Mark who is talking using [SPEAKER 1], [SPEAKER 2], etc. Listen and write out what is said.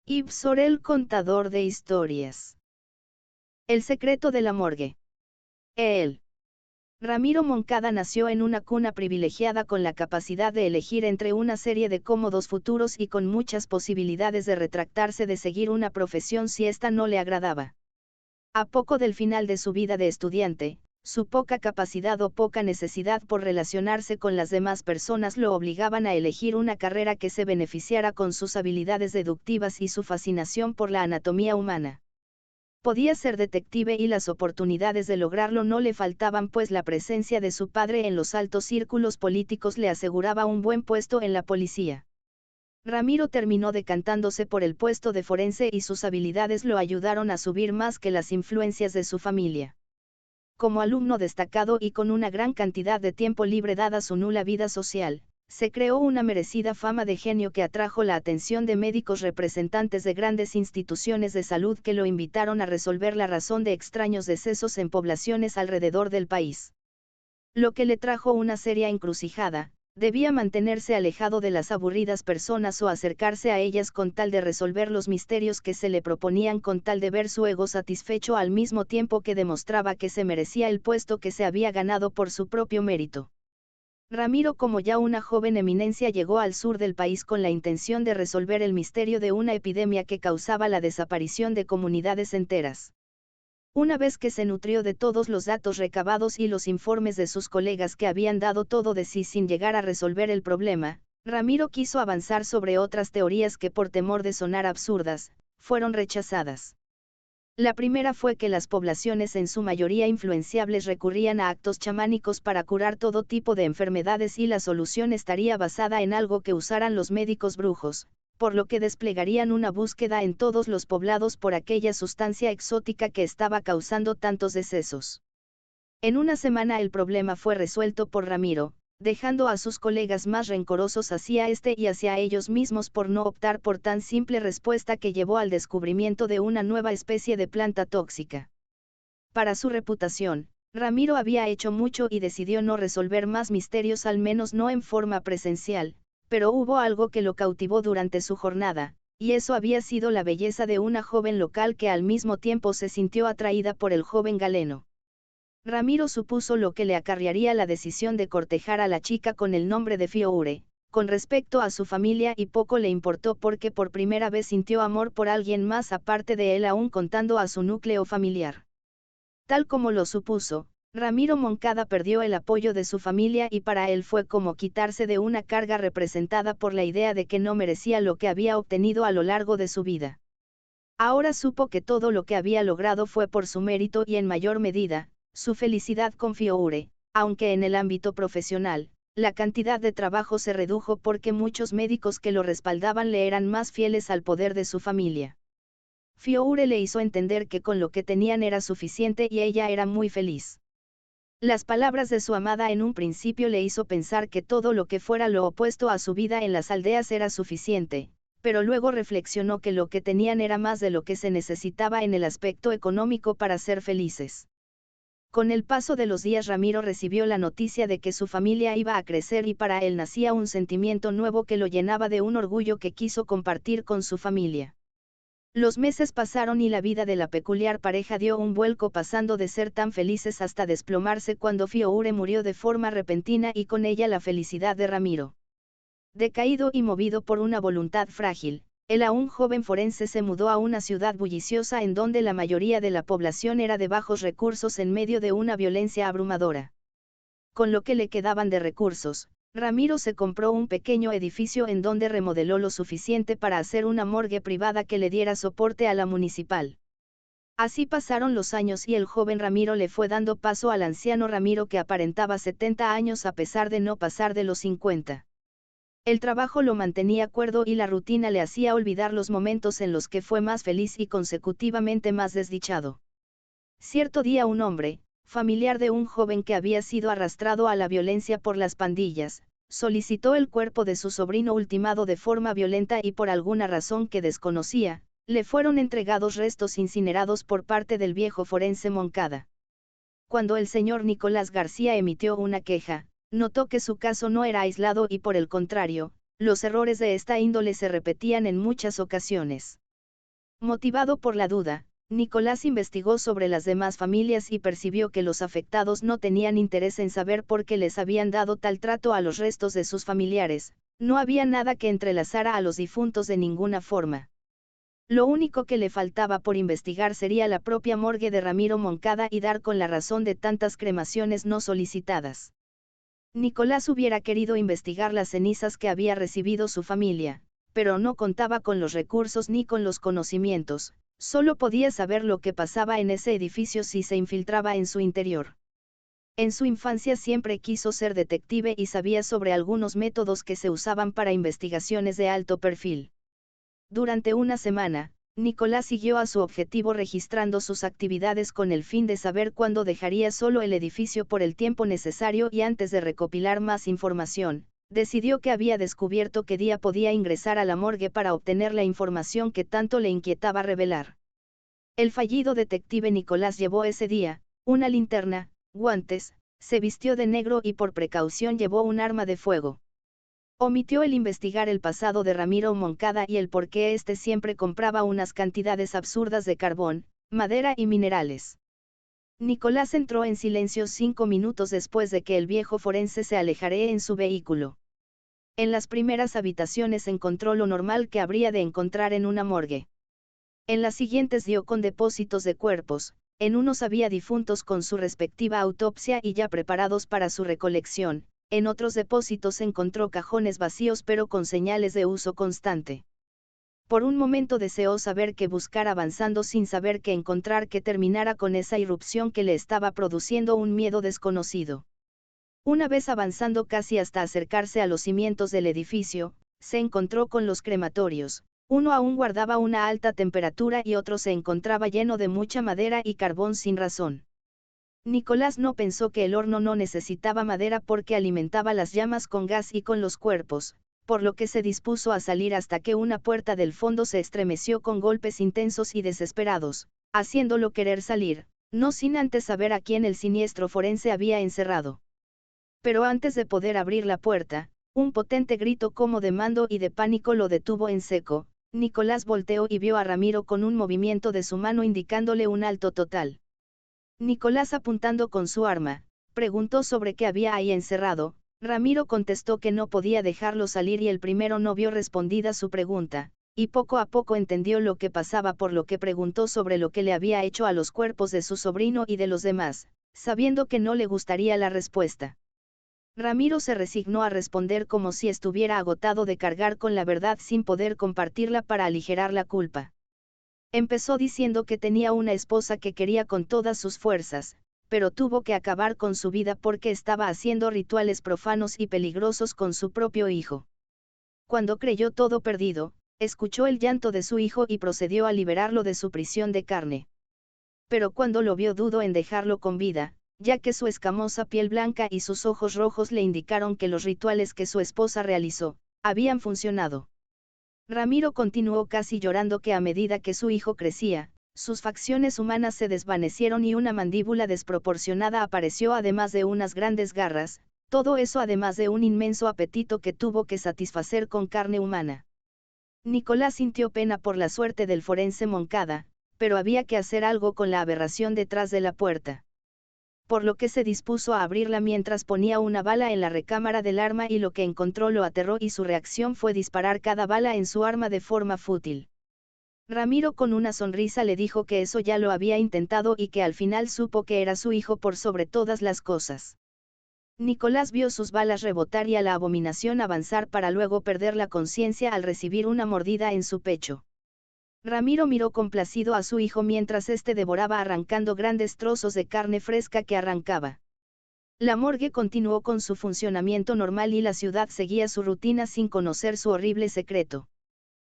[SPEAKER 1] Yves Sorel, contador de historias. El secreto de la morgue. Él. Ramiro Moncada nació en una cuna privilegiada con la capacidad de elegir entre una serie de cómodos futuros y con muchas posibilidades de retractarse de seguir una profesión si ésta no le agradaba. A poco del final de su vida de estudiante, su poca capacidad o poca necesidad por relacionarse con las demás personas lo obligaban a elegir una carrera que se beneficiara con sus habilidades deductivas y su fascinación por la anatomía humana. Podía ser detective y las oportunidades de lograrlo no le faltaban, pues la presencia de su padre en los altos círculos políticos le aseguraba un buen puesto en la policía. Ramiro terminó decantándose por el puesto de forense y sus habilidades lo ayudaron a subir más que las influencias de su familia. Como alumno destacado y con una gran cantidad de tiempo libre dada su nula vida social, se creó una merecida fama de genio que atrajo la atención de médicos representantes de grandes instituciones de salud que lo invitaron a resolver la razón de extraños decesos en poblaciones alrededor del país. Lo que le trajo una seria encrucijada: debía mantenerse alejado de las aburridas personas o acercarse a ellas con tal de resolver los misterios que se le proponían, con tal de ver su ego satisfecho al mismo tiempo que demostraba que se merecía el puesto que se había ganado por su propio mérito. Ramiro, como ya una joven eminencia, llegó al sur del país con la intención de resolver el misterio de una epidemia que causaba la desaparición de comunidades enteras. Una vez que se nutrió de todos los datos recabados y los informes de sus colegas que habían dado todo de sí sin llegar a resolver el problema, Ramiro quiso avanzar sobre otras teorías que, por temor de sonar absurdas, fueron rechazadas. La primera fue que las poblaciones, en su mayoría influenciables, recurrían a actos chamánicos para curar todo tipo de enfermedades y la solución estaría basada en algo que usaran los médicos brujos, por lo que desplegarían una búsqueda en todos los poblados por aquella sustancia exótica que estaba causando tantos decesos. En una semana el problema fue resuelto por Ramiro, dejando a sus colegas más rencorosos hacia este y hacia ellos mismos por no optar por tan simple respuesta que llevó al descubrimiento de una nueva especie de planta tóxica. Para su reputación, Ramiro había hecho mucho y decidió no resolver más misterios, al menos no en forma presencial, pero hubo algo que lo cautivó durante su jornada, y eso había sido la belleza de una joven local que al mismo tiempo se sintió atraída por el joven galeno. Ramiro supuso lo que le acarrearía la decisión de cortejar a la chica con el nombre de Fioure. Con respecto a su familia, y poco le importó, porque por primera vez sintió amor por alguien más aparte de él, aún contando a su núcleo familiar. Tal como lo supuso, Ramiro Moncada perdió el apoyo de su familia y para él fue como quitarse de una carga representada por la idea de que no merecía lo que había obtenido a lo largo de su vida. Ahora supo que todo lo que había logrado fue por su mérito y, en mayor medida, su felicidad con Fioure, aunque en el ámbito profesional, la cantidad de trabajo se redujo porque muchos médicos que lo respaldaban le eran más fieles al poder de su familia. Fioure le hizo entender que con lo que tenían era suficiente y ella era muy feliz. Las palabras de su amada en un principio le hizo pensar que todo lo que fuera lo opuesto a su vida en las aldeas era suficiente, pero luego reflexionó que lo que tenían era más de lo que se necesitaba en el aspecto económico para ser felices. Con el paso de los días, Ramiro recibió la noticia de que su familia iba a crecer y para él nacía un sentimiento nuevo que lo llenaba de un orgullo que quiso compartir con su familia. Los meses pasaron y la vida de la peculiar pareja dio un vuelco, pasando de ser tan felices hasta desplomarse cuando Fioure murió de forma repentina y con ella la felicidad de Ramiro. Decaído y movido por una voluntad frágil, el aún joven forense se mudó a una ciudad bulliciosa en donde la mayoría de la población era de bajos recursos en medio de una violencia abrumadora. Con lo que le quedaban de recursos, Ramiro se compró un pequeño edificio en donde remodeló lo suficiente para hacer una morgue privada que le diera soporte a la municipal. Así pasaron los años y el joven Ramiro le fue dando paso al anciano Ramiro, que aparentaba 70 años a pesar de no pasar de los 50. El trabajo lo mantenía cuerdo y la rutina le hacía olvidar los momentos en los que fue más feliz y consecutivamente más desdichado. Cierto día un hombre, familiar de un joven que había sido arrastrado a la violencia por las pandillas, solicitó el cuerpo de su sobrino ultimado de forma violenta y por alguna razón que desconocía, le fueron entregados restos incinerados por parte del viejo forense Moncada. Cuando el señor Nicolás García emitió una queja, notó que su caso no era aislado y, por el contrario, los errores de esta índole se repetían en muchas ocasiones. Motivado por la duda, Nicolás investigó sobre las demás familias y percibió que los afectados no tenían interés en saber por qué les habían dado tal trato a los restos de sus familiares, no había nada que entrelazara a los difuntos de ninguna forma. Lo único que le faltaba por investigar sería la propia morgue de Ramiro Moncada y dar con la razón de tantas cremaciones no solicitadas. Nicolás hubiera querido investigar las cenizas que había recibido su familia, pero no contaba con los recursos ni con los conocimientos, solo podía saber lo que pasaba en ese edificio si se infiltraba en su interior. En su infancia siempre quiso ser detective y sabía sobre algunos métodos que se usaban para investigaciones de alto perfil. Durante una semana, Nicolás siguió a su objetivo registrando sus actividades con el fin de saber cuándo dejaría solo el edificio por el tiempo necesario y antes de recopilar más información, decidió que había descubierto qué día podía ingresar a la morgue para obtener la información que tanto le inquietaba revelar. El fallido detective Nicolás llevó ese día una linterna, guantes, se vistió de negro y por precaución llevó un arma de fuego. Omitió el investigar el pasado de Ramiro Moncada y el por qué éste siempre compraba unas cantidades absurdas de carbón, madera y minerales. Nicolás entró en silencio 5 minutos después de que el viejo forense se alejara en su vehículo. En las primeras habitaciones encontró lo normal que habría de encontrar en una morgue. En las siguientes dio con depósitos de cuerpos, en unos había difuntos con su respectiva autopsia y ya preparados para su recolección. En otros depósitos encontró cajones vacíos pero con señales de uso constante. Por un momento deseó saber qué buscar avanzando sin saber qué encontrar que terminara con esa irrupción que le estaba produciendo un miedo desconocido. Una vez avanzando casi hasta acercarse a los cimientos del edificio, se encontró con los crematorios. Uno aún guardaba una alta temperatura y otro se encontraba lleno de mucha madera y carbón sin razón. Nicolás no pensó que el horno no necesitaba madera porque alimentaba las llamas con gas y con los cuerpos, por lo que se dispuso a salir hasta que una puerta del fondo se estremeció con golpes intensos y desesperados, haciéndolo querer salir, no sin antes saber a quién el siniestro forense había encerrado. Pero antes de poder abrir la puerta, un potente grito como de mando y de pánico lo detuvo en seco. Nicolás volteó y vio a Ramiro con un movimiento de su mano indicándole un alto total. Nicolás apuntando con su arma, preguntó sobre qué había ahí encerrado. Ramiro contestó que no podía dejarlo salir y el primero no vio respondida su pregunta, y poco a poco entendió lo que pasaba por lo que preguntó sobre lo que le había hecho a los cuerpos de su sobrino y de los demás, sabiendo que no le gustaría la respuesta. Ramiro se resignó a responder como si estuviera agotado de cargar con la verdad sin poder compartirla para aligerar la culpa. Empezó diciendo que tenía una esposa que quería con todas sus fuerzas, pero tuvo que acabar con su vida porque estaba haciendo rituales profanos y peligrosos con su propio hijo. Cuando creyó todo perdido, escuchó el llanto de su hijo y procedió a liberarlo de su prisión de carne. Pero cuando lo vio dudó en dejarlo con vida, ya que su escamosa piel blanca y sus ojos rojos le indicaron que los rituales que su esposa realizó, habían funcionado. Ramiro continuó casi llorando que a medida que su hijo crecía, sus facciones humanas se desvanecieron y una mandíbula desproporcionada apareció además de unas grandes garras, todo eso además de un inmenso apetito que tuvo que satisfacer con carne humana. Nicolás sintió pena por la suerte del forense Moncada, pero había que hacer algo con la aberración detrás de la puerta. Por lo que se dispuso a abrirla mientras ponía una bala en la recámara del arma y lo que encontró lo aterró y su reacción fue disparar cada bala en su arma de forma fútil. Ramiro con una sonrisa le dijo que eso ya lo había intentado y que al final supo que era su hijo por sobre todas las cosas. Nicolás vio sus balas rebotar y a la abominación avanzar para luego perder la conciencia al recibir una mordida en su pecho. Ramiro miró complacido a su hijo mientras éste devoraba arrancando grandes trozos de carne fresca que arrancaba. La morgue continuó con su funcionamiento normal y la ciudad seguía su rutina sin conocer su horrible secreto.